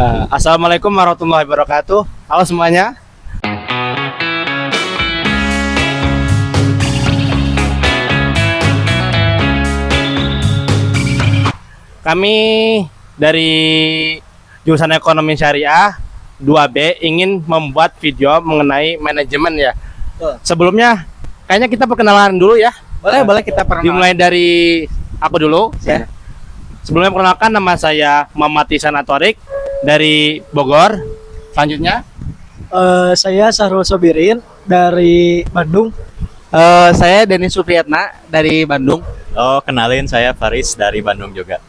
Assalamualaikum warahmatullahi wabarakatuh. Halo semuanya. Kami dari jurusan Ekonomi Syariah 2B ingin membuat video mengenai manajemen ya. Sebelumnya kayaknya kita perkenalan dulu ya. Boleh kita perkenalan. Dimulai dari aku dulu ya. Sebelumnya perkenalkan, nama saya Muhammad Ihsan Atorik dari Bogor. Selanjutnya Saya Sahrul Sobirin dari Bandung. Saya Denis Supriyatna dari Bandung. Oh, kenalin, saya Faris dari Bandung juga.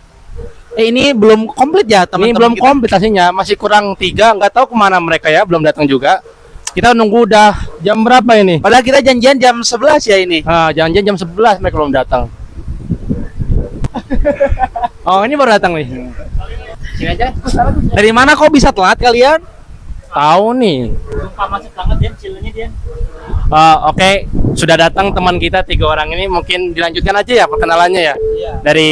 Ini belum komplit ya teman-teman. ini belum kita. komplit hasilnya, masih kurang 3. Nggak tahu kemana mereka ya, belum datang juga. Kita nunggu udah jam berapa ini? Padahal kita janjian jam 11 ya ini. Jangan-jangan jam 11 mereka belum datang. Oh, ini baru datang nih. Sini aja. Dari mana kok bisa telat kalian? Tahu nih. Lupa macet banget dia, cilenya dia. Oke, sudah datang teman kita 3 orang ini. Mungkin dilanjutkan aja ya perkenalannya ya. Iya. Dari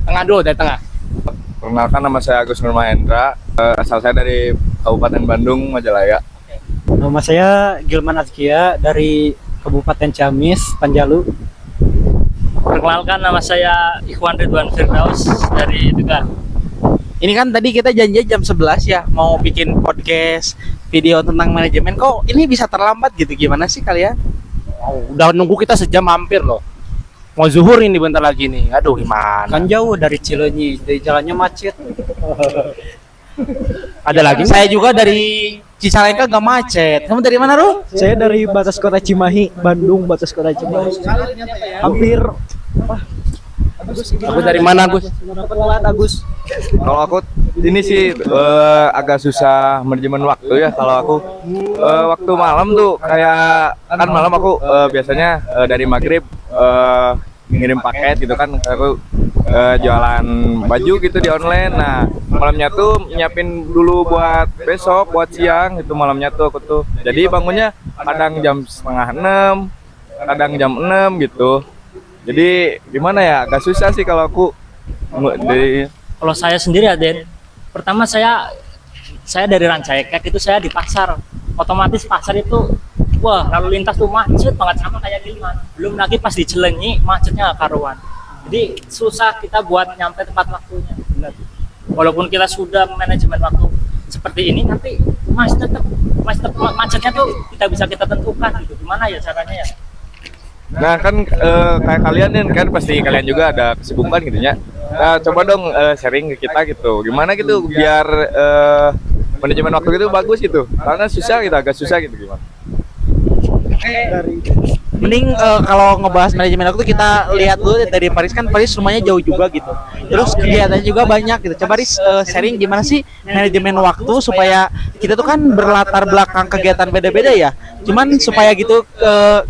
tengah dulu, dari tengah. Perkenalkan, nama saya Agus Nur Mahendra. Asal saya dari Kabupaten Bandung, Majalaya. Nama saya Gilman Azkia dari Kabupaten Ciamis, Panjalu. Perkenalkan, nama saya Ikhwan Ridwan Firdaus dari Tegal. Ini kan tadi kita janjian jam 11 ya mau bikin podcast video tentang manajemen. Kok ini bisa terlambat gitu? Gimana sih kalian? Udah nunggu kita sejam hampir loh. Mau zuhur ini bentar lagi nih. Aduh, gimana? Kan jauh dari Cileunyi, dari jalannya macet. Ada lagi? Saya juga dari Cicalengka gak macet. Kamu dari mana, Ru? Saya dari batas kota Cimahi, Bandung, batas kota Cimahi. Hampir Aku dari mana, Gus? telat Agus. Kalau aku ini sih agak susah manajemen waktu ya. Kalau aku waktu malam tuh kayak kan malam aku biasanya dari maghrib ngirim paket gitu kan. Aku jualan baju gitu di online. Nah, malamnya tuh nyiapin dulu buat besok, buat siang itu malamnya tuh aku tuh. Jadi bangunnya kadang jam setengah 6, kadang jam 6 gitu. Jadi gimana ya, agak susah sih kalau aku dari. Kalau saya sendiri ya, Den. Pertama saya dari Rancaikek itu saya di pasar. Otomatis pasar itu wah, lalu lintas tuh macet banget sama kayak Gilman. Belum lagi pas di Cileunyi macetnya karuan. Jadi susah kita buat nyampe tempat waktunya. Benar. Walaupun kita sudah manajemen waktu seperti ini, tapi macetnya tuh tidak bisa kita tentukan gitu. Gimana ya caranya ya? Nah kan kayak kalian kan pasti kalian juga ada kesibukan gitu ya. Nah, coba dong sharing ke kita gitu. Gimana gitu biar manajemen waktu itu bagus gitu. Karena susah gitu, agak susah gitu gimana. Mending kalau ngebahas manajemen waktu kita lihat dulu dari Paris. Kan Paris rumahnya jauh juga gitu. Terus kegiatannya juga banyak gitu. Coba Paris sharing gimana sih manajemen waktu supaya kita tuh kan berlatar belakang kegiatan beda-beda ya. Cuman supaya gitu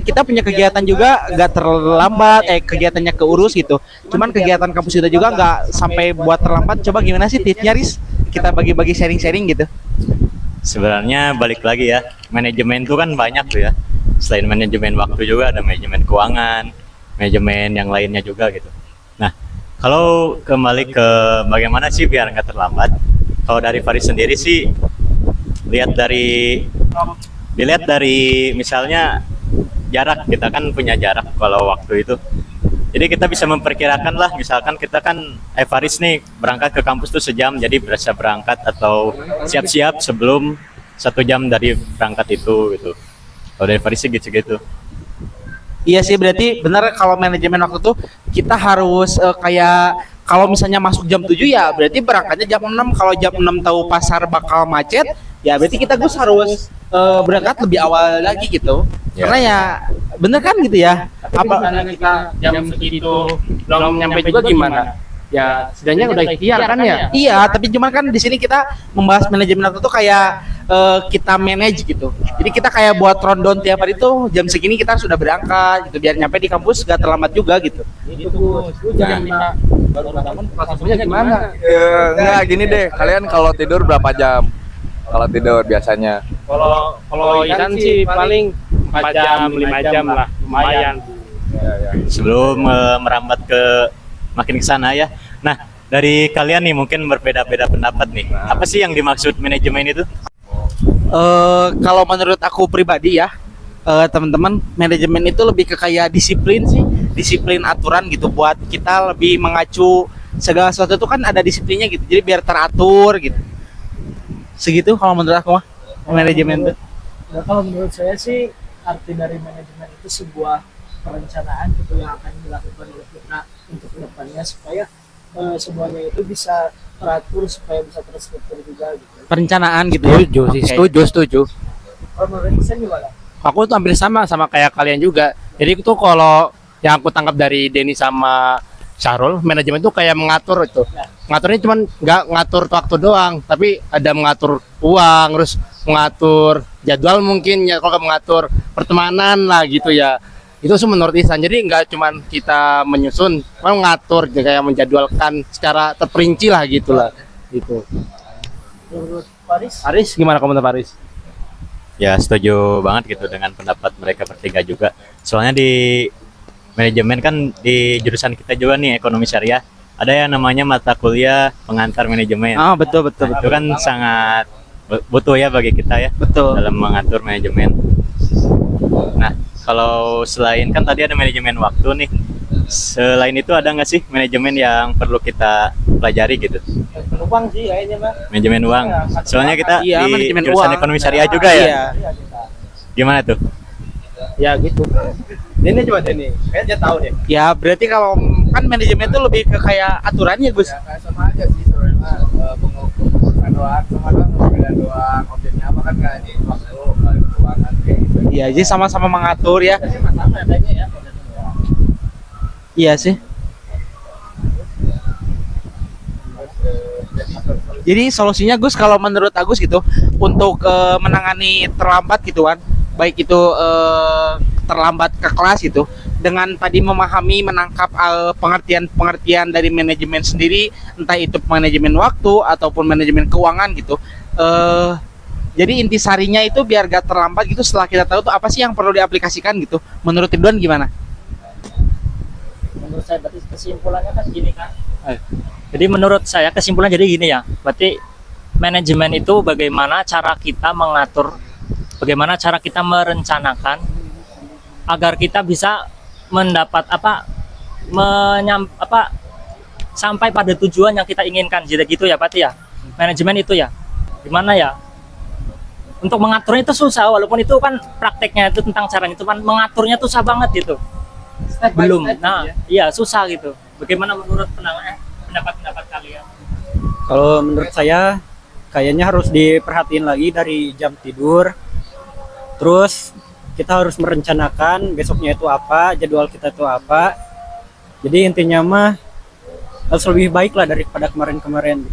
kita punya kegiatan juga gak terlambat, kegiatannya keurus gitu. Cuman kegiatan kampus kita juga gak sampai buat terlambat. Coba gimana sih tipsnya, Riz? Kita bagi-bagi sharing-sharing gitu. Sebenarnya balik lagi ya, manajemen itu kan banyak tuh ya. Selain manajemen waktu juga ada manajemen keuangan, manajemen yang lainnya juga gitu. Nah, kalau kembali ke bagaimana sih biar nggak terlambat, kalau dari Faris sendiri sih dilihat dari misalnya jarak. Kita kan punya jarak kalau waktu itu. Jadi kita bisa memperkirakan lah, misalkan kita kan Faris nih berangkat ke kampus tuh sejam, jadi berasa berangkat atau siap-siap sebelum 1 jam dari berangkat itu gitu. Kalau dari Faris sih gitu. Iya sih, berarti benar kalau manajemen waktu tuh kita harus kayak kalau misalnya masuk jam 7 ya berarti berangkatnya jam 6. Kalau jam 6 tahu pasar bakal macet, ya berarti kita harus berangkat lebih awal lagi gitu. Ya. Karena ya bener kan gitu ya. Apa kita jam segitu belum nyampe juga gimana? Ya, setidaknya udah ikhtiar kan ya? Iya, tapi cuman kan di sini kita membahas manajemen waktu tuh kayak kita manage gitu. Jadi kita kayak buat rundown tiap hari tuh jam segini kita sudah berangkat gitu biar nyampe di kampus gak terlambat juga gitu. Itu jangan baru bangun prosesnya gimana? Enggak gini deh, kalian kalau tidur berapa jam? Kalau tidur biasanya? Kalau Ikan sih paling 4 jam, 5 jam lah, lumayan. Sebelum merambat ke makin ke sana ya. Nah, dari kalian nih mungkin berbeda-beda pendapat nih. Apa sih yang dimaksud manajemen itu? Kalau menurut aku pribadi ya, teman-teman, manajemen itu lebih ke kayak disiplin sih, disiplin aturan gitu buat kita lebih mengacu segala sesuatu itu kan ada disiplinnya gitu. Jadi biar teratur gitu. Segitu kalau menurut aku mah manajemen itu. Nah, kalau menurut saya sih arti dari manajemen itu sebuah perencanaan gitu yang akan dilakukan oleh kita untuk kedepannya supaya semuanya itu bisa teratur supaya bisa terstruktur juga gitu. Perencanaan gitu ya. Setuju sih, Oke. setuju. Kalau menurut saya gimana? Aku tuh hampir sama kayak kalian juga. Jadi itu kalau yang aku tangkap dari Denny sama Syahrul, manajemen itu kayak mengatur itu. Ngaturnya cuman nggak ngatur waktu doang, tapi ada mengatur uang, terus mengatur jadwal mungkin ya, kalau nggak mengatur pertemanan lah gitu ya. Itu sih menurut Ihsan. Jadi nggak cuman kita menyusun, cuma mengatur kayak menjadwalkan secara terperinci lah gitulah. Gitu. Menurut Faris? Aris, gimana komentar Faris? Ya setuju banget gitu dengan pendapat mereka bertiga juga. Soalnya di manajemen kan di jurusan kita juga nih ekonomi syariah ada yang namanya mata kuliah pengantar manajemen. Ah, betul betul Itu betul. kan sangat butuh ya bagi kita ya Betul. dalam mengatur manajemen. Nah, kalau selain kan tadi ada manajemen waktu nih. Selain itu ada nggak sih manajemen yang perlu kita pelajari gitu? Penumpang sih kayaknya mah. Manajemen uang. Soalnya kita Iya, di manajemen jurusan uang. ekonomi syariah juga ya. Iya. Gimana tuh? Ya gitu. Denny coba Denny, kayaknya dia tahu deh. Ya, berarti kalau kan manajemen itu lebih ke kayak aturannya, Gus. Ya, kayak sama aja sih sebenarnya pengukuran doang sama perbedaan doang. Objeknya apa kan kayak di waktu keuangan kayak gitu. Iya, jadi sama-sama mengatur ya. Sama adanya ya. Iya sih. Jadi solusinya Gus kalau menurut Agus gitu untuk menangani terlambat gitu kan, baik itu terlambat ke kelas gitu, dengan tadi memahami menangkap pengertian dari manajemen sendiri, entah itu manajemen waktu ataupun manajemen keuangan gitu. Jadi intisarinya itu biar gak terlambat gitu, setelah kita tahu tuh apa sih yang perlu diaplikasikan gitu. Menurut Ridwan gimana? Menurut saya berarti kesimpulannya kan gini kan. Jadi menurut saya kesimpulan jadi gini ya. Berarti manajemen itu bagaimana cara kita mengatur, bagaimana cara kita merencanakan agar kita bisa mendapat sampai pada tujuan yang kita inginkan. Jadi gitu ya berarti ya. Manajemen itu ya. Gimana ya? Untuk mengaturnya itu susah, walaupun itu kan prakteknya itu tentang caranya itu kan mengaturnya tuh susah banget gitu. Belum. Nah, iya susah gitu. Bagaimana menurut pendapat kalian? Kalau menurut saya kayaknya harus diperhatiin lagi dari jam tidur. Terus kita harus merencanakan besoknya itu apa, jadwal kita itu apa. Jadi intinya mah harus lebih baik lah daripada kemarin-kemarin.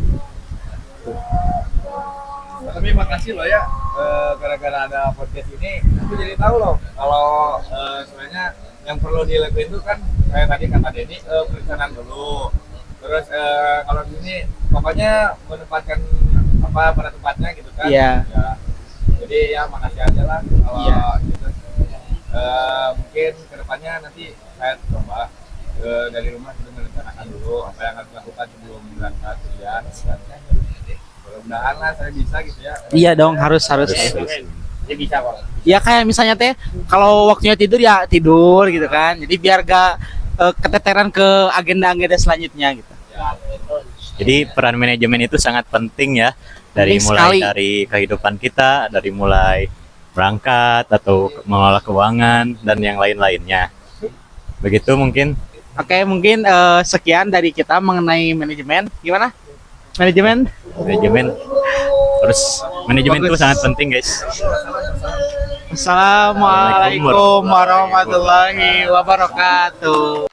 Tapi makasih loh ya, gara-gara ada podcast ini aku jadi tahu loh kalau sebenarnya yang perlu dilakuin itu kan kayak tadi kata Denny, perencanaan dulu. Terus kalau gini pokoknya menempatkan apa pada tempatnya gitu kan. Iya. Ya. Jadi ya makasih aja lah kalau Iya. gitu. Mungkin kedepannya nanti saya coba dari rumah sudah merencanakan dulu apa yang harus dilakukan sebelum berangkat kuliah. Mudah-mudahan lah saya bisa gitu ya. Iya dong, harus. Dia bisa kok. Ya kayak misalnya teh kalau waktunya tidur ya tidur gitu kan. Jadi biar gak keteteran ke agenda-agenda selanjutnya gitu. Jadi peran manajemen itu sangat penting ya, dari Penting mulai sekali. dari kehidupan kita, dari mulai berangkat atau mengelola keuangan dan yang lain-lainnya. Begitu mungkin. Oke, mungkin sekian dari kita mengenai manajemen. Gimana? Manajemen? Manajemen itu sangat penting guys. Assalamualaikum warahmatullahi wabarakatuh.